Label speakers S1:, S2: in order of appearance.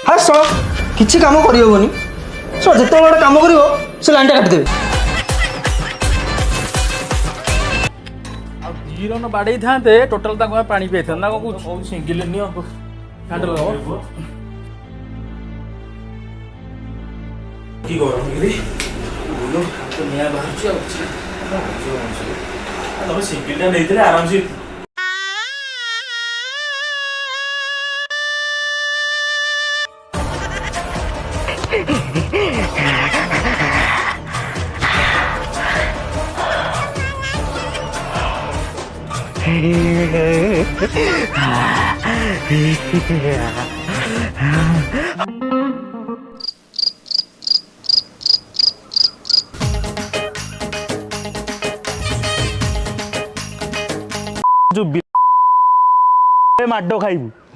S1: हाँ सो किसी काम करहबनी सो जिते गोटे कम कर से लाइन टा काटिदेवे
S2: जीरो न बाड़े था टोटाल पानी पी था सिंगिल हैंडल
S3: की गरम रे
S2: निया बाहर
S3: तुम सिंगिल नहीं आराम से
S4: जो माड खाइबू